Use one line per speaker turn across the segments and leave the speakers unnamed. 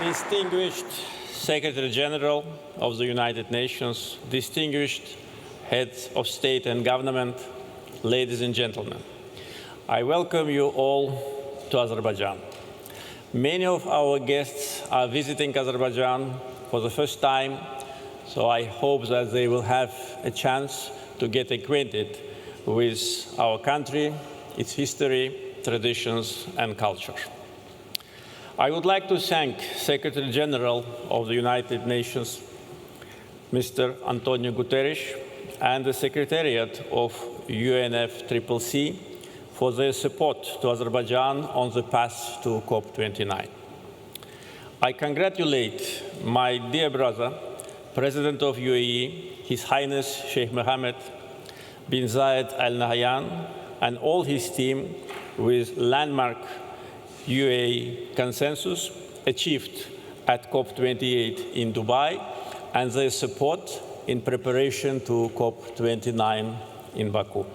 Distinguished Secretary General of the United Nations, distinguished heads of state and government, ladies and gentlemen, I welcome you all to Azerbaijan. Many of our guests are visiting Azerbaijan for the first time, so I hope that they will have a chance to get acquainted with our country, its history, traditions, and culture. I would like to thank Secretary General of the United Nations, Mr. Antonio Guterres, and the Secretariat of UNFCCC for their support to Azerbaijan on the path to COP29. I congratulate my dear brother, President of UAE, His Highness Sheikh Mohammed bin Zayed Al Nahyan, and all his team with landmark UAE consensus achieved at COP28 in Dubai and their support in preparation to COP29 in Baku.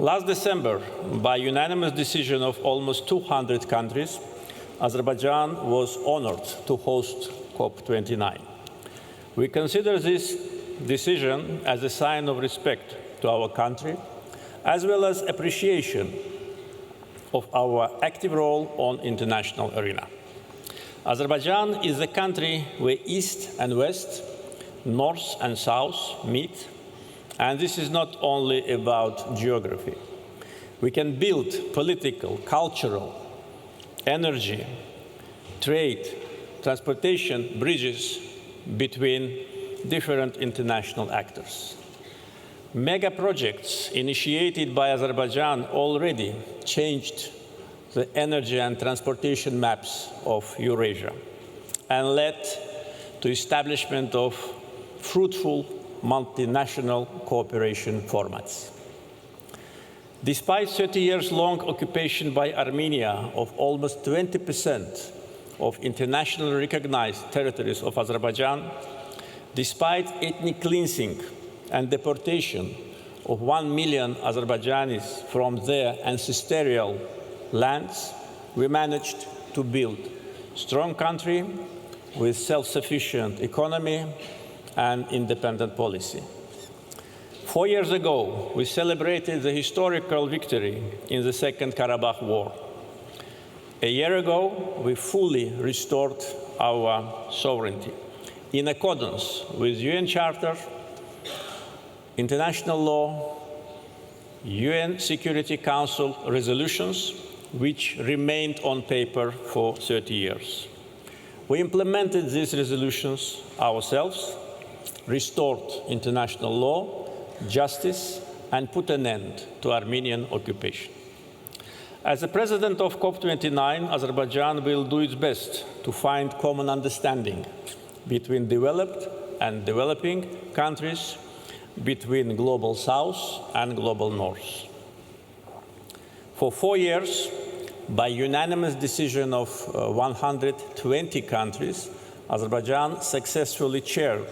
Last December, by unanimous decision of almost 200 countries, Azerbaijan was honored to host COP29. We consider this decision as a sign of respect to our country, as well as appreciation of our active role on international arena. Azerbaijan is a country where East and West, North and South meet, and this is not only about geography. We can build political, cultural, energy, trade, transportation bridges between different international actors. Mega projects initiated by Azerbaijan already changed the energy and transportation maps of Eurasia and led to establishment of fruitful multinational cooperation formats. Despite 30 years long occupation by Armenia of almost 20% of internationally recognized territories of Azerbaijan, despite ethnic cleansing and deportation of 1 million Azerbaijanis from their ancestral lands, we managed to build a strong country with self-sufficient economy and independent policy. 4 years ago, we celebrated the historical victory in the Second Karabakh War. A year ago, we fully restored our sovereignty in accordance with UN Charter, international law, UN Security Council resolutions, which remained on paper for 30 years. We implemented these resolutions ourselves, restored international law, justice, and put an end to Armenian occupation. As the president of COP29, Azerbaijan will do its best to find common understanding between developed and developing countries, between Global South and Global North. For 4 years, by unanimous decision of 120 countries, Azerbaijan successfully chaired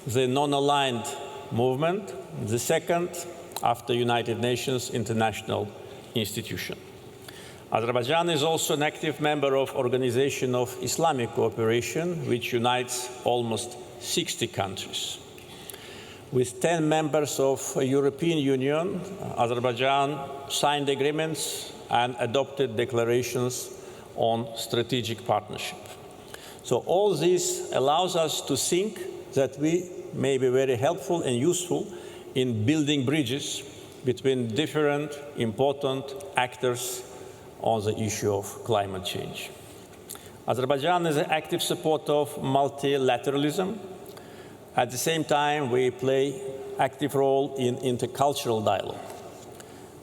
the non-aligned movement, the second after United Nations International Institution. Azerbaijan is also an active member of Organization of Islamic Cooperation, which unites almost 60 countries. With 10 members of the European Union, Azerbaijan signed agreements and adopted declarations on strategic partnership. So all this allows us to think that we may be very helpful and useful in building bridges between different important actors on the issue of climate change. Azerbaijan is an active supporter of multilateralism. At the same time, we play an active role in intercultural dialogue.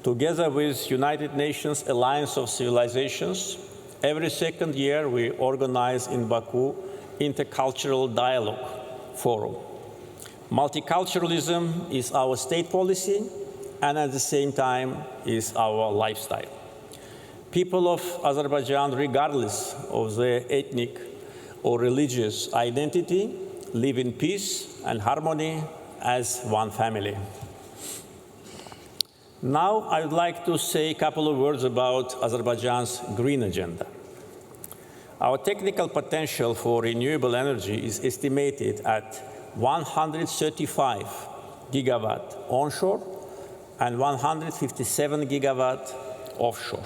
Together with United Nations Alliance of Civilizations, every second year we organize in Baku Intercultural Dialogue Forum. Multiculturalism is our state policy and at the same time is our lifestyle. People of Azerbaijan, regardless of their ethnic or religious identity, live in peace and harmony as one family. Now, I would like to say a couple of words about Azerbaijan's green agenda. Our technical potential for renewable energy is estimated at 135 gigawatt onshore and 157 gigawatt offshore.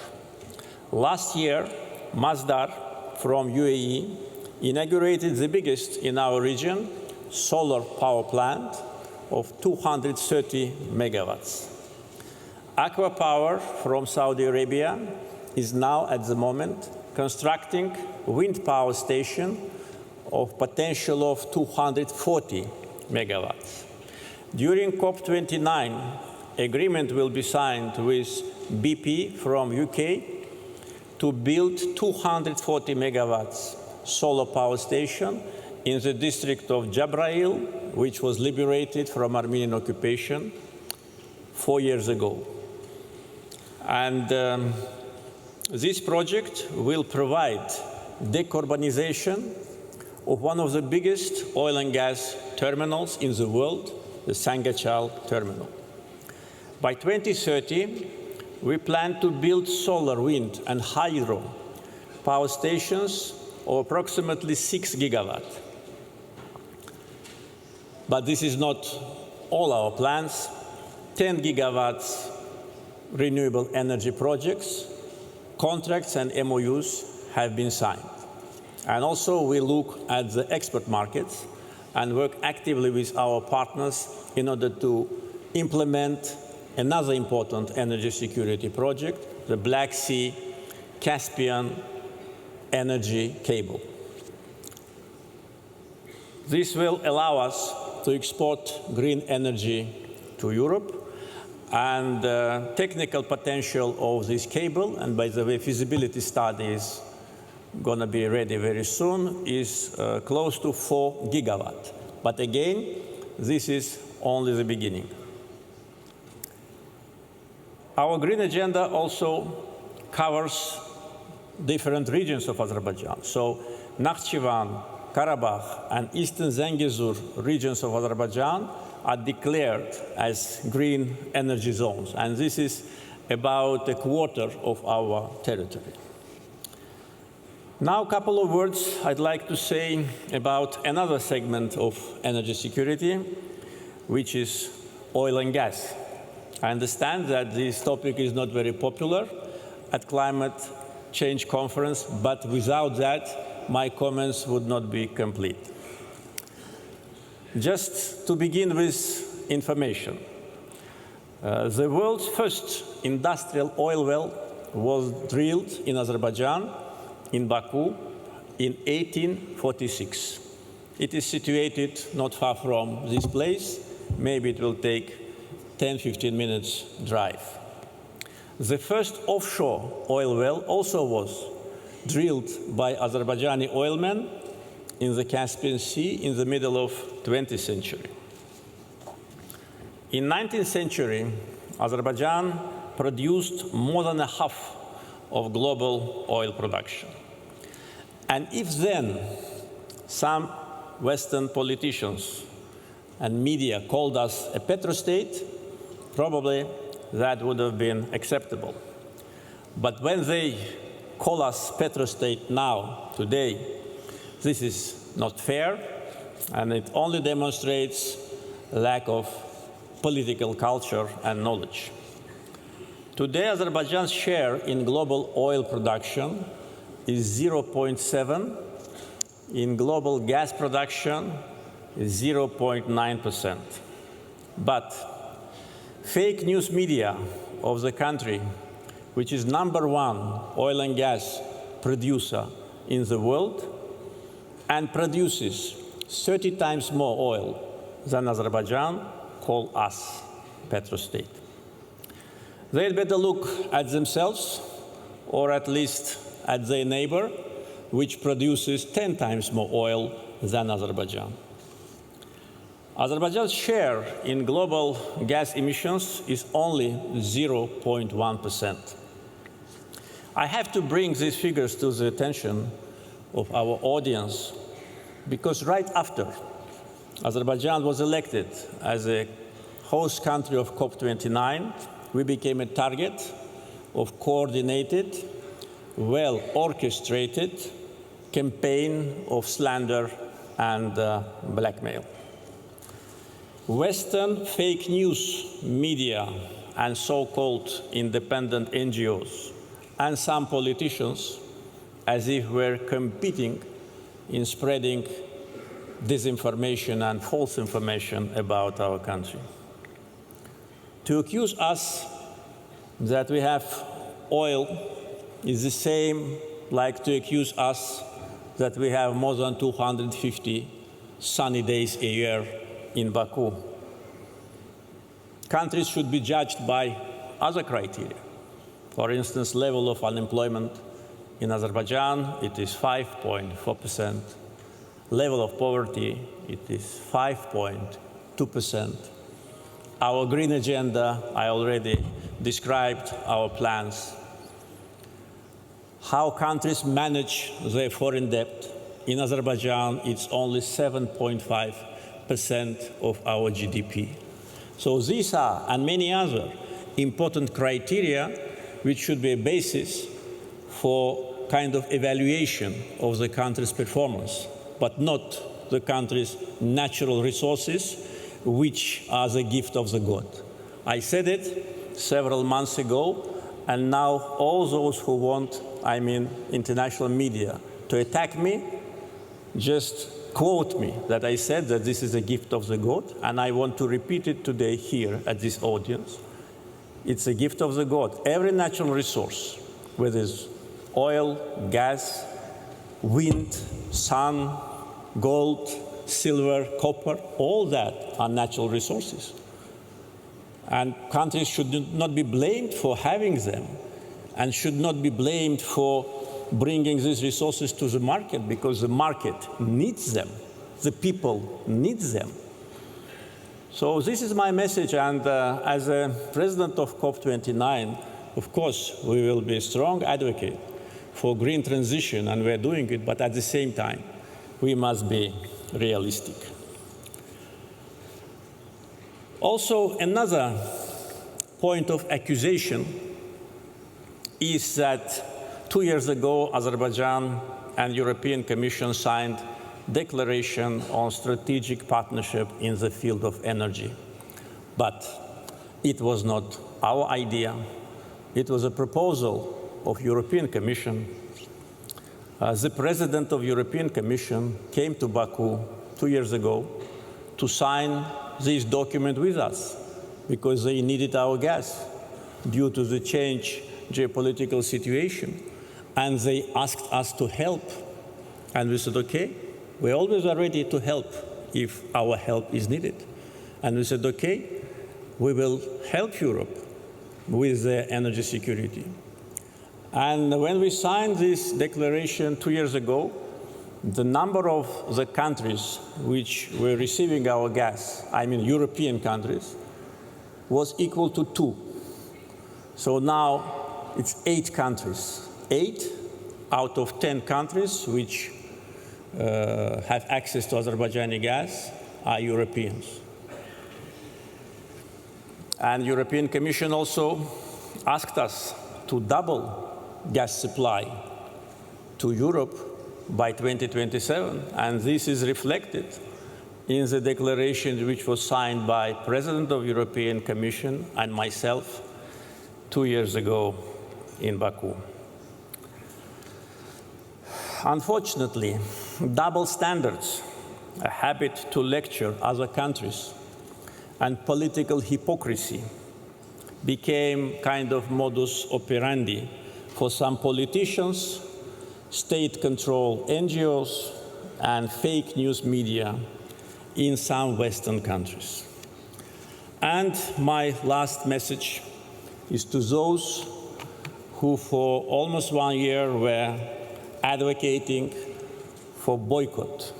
Last year, Masdar from UAE inaugurated the biggest in our region solar power plant of 230 megawatts. Aqua Power from Saudi Arabia is now at the moment constructing a wind power station of potential of 240 megawatts. During COP29, agreement will be signed with BP from UK to build 240 megawatts solar power station in the district of Jabrail, which was liberated from Armenian occupation 4 years ago. And this project will provide decarbonization of one of the biggest oil and gas terminals in the world, the Sangachal terminal. By 2030, we plan to build solar, wind, and hydro power stations of approximately 6 gigawatts. But this is not all our plans. 10 gigawatts renewable energy projects, contracts and MOUs have been signed. And also we look at the export markets and work actively with our partners in order to implement another important energy security project, the Black Sea Caspian energy cable. This will allow us to export green energy to Europe, and the technical potential of this cable, and by the way, feasibility study is going to be ready very soon, is close to 4 gigawatts. But again, this is only the beginning. Our green agenda also covers different regions of Azerbaijan. So Nakhchivan, Karabakh, and Eastern Zangezur regions of Azerbaijan are declared as green energy zones, and this is about a quarter of our territory. Now, a couple of words I'd like to say about another segment of energy security, which is oil and gas. I understand that this topic is not very popular at climate change conference, but without that, my comments would not be complete. Just to begin with information, the world's first industrial oil well was drilled in Azerbaijan, in Baku, in 1846. It is situated not far from this place. Maybe it will take 10-15 minutes drive. The first offshore oil well also was drilled by Azerbaijani oilmen in the Caspian Sea in the middle of 20th century. In 19th century, Azerbaijan produced more than a half of global oil production. And if then some Western politicians and media called us a petrostate, probably that would have been acceptable. But when they call us petrostate now, today, this is not fair, and it only demonstrates a lack of political culture and knowledge. Today, Azerbaijan's share in global oil production is 0.7. In global gas production is 0.9%. But fake news media of the country, which is #1 oil and gas producer in the world and produces 30 times more oil than Azerbaijan, call us petrostate. They'd better look at themselves, or at least at their neighbor, which produces 10 times more oil than Azerbaijan. Azerbaijan's share in global gas emissions is only 0.1%. I have to bring these figures to the attention of our audience because right after Azerbaijan was elected as a host country of COP29, we became a target of coordinated, well-orchestrated campaign of slander and blackmail. Western fake news media and so-called independent NGOs and some politicians, as if we're competing in spreading disinformation and false information about our country. To accuse us that we have oil is the same like to accuse us that we have more than 250 sunny days a year in Baku. Countries should be judged by other criteria. For instance, level of unemployment. In Azerbaijan, it is 5.4%. Level of poverty, it is 5.2%. Our green agenda, I already described our plans. How countries manage their foreign debt. In Azerbaijan, it's only 7.5% of our GDP. So these are, and many other, important criteria which should be a basis for kind of evaluation of the country's performance, but not the country's natural resources, which are the gift of the God. I said it several months ago, and now all those who want, international media, to attack me, just quote me that I said that this is a gift of the God, and I want to repeat it today here at this audience. It's a gift of the God. Every natural resource, whether it's oil, gas, wind, sun, gold, silver, copper, all that are natural resources. And countries should not be blamed for having them and should not be blamed for bringing these resources to the market, because the market needs them. The people need them. So this is my message, and as a president of COP29, of course, we will be a strong advocate for green transition, and we're doing it, but at the same time, we must be realistic. Also, another point of accusation is that 2 years ago, Azerbaijan and European Commission signed declaration on strategic partnership in the field of energy. But it was not our idea. It was a proposal of European Commission. The President of European Commission came to Baku 2 years ago to sign this document with us because they needed our gas due to the change geopolitical situation. And they asked us to help. And we said, okay, we always are ready to help if our help is needed. And we said, okay, we will help Europe with their energy security. And when we signed this declaration 2 years ago, the number of the countries which were receiving our gas, European countries, was equal to 2. So now it's 8 countries. 8 out of 10 countries which have access to Azerbaijani gas are Europeans. And European Commission also asked us to double gas supply to Europe by 2027, and this is reflected in the declaration which was signed by President of European Commission and myself 2 years ago in Baku. Unfortunately, double standards, a habit to lecture other countries, and political hypocrisy became kind of modus operandi for some politicians, state-controlled NGOs, and fake news media in some Western countries. And my last message is to those who for almost 1 year were advocating for boycott.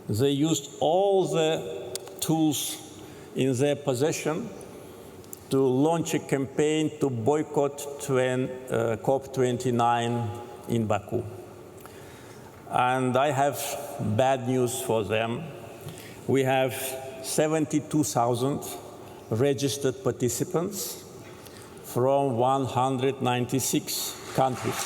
They used all the tools in their possession to launch a campaign to boycott COP29 in Baku. And I have bad news for them. We have 72,000 registered participants from 196 countries.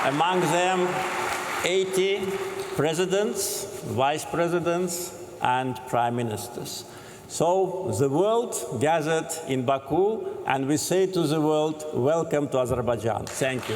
among them 80 presidents, vice presidents, and prime ministers. So the world gathered in Baku, and we say to the world, welcome to Azerbaijan. Thank you.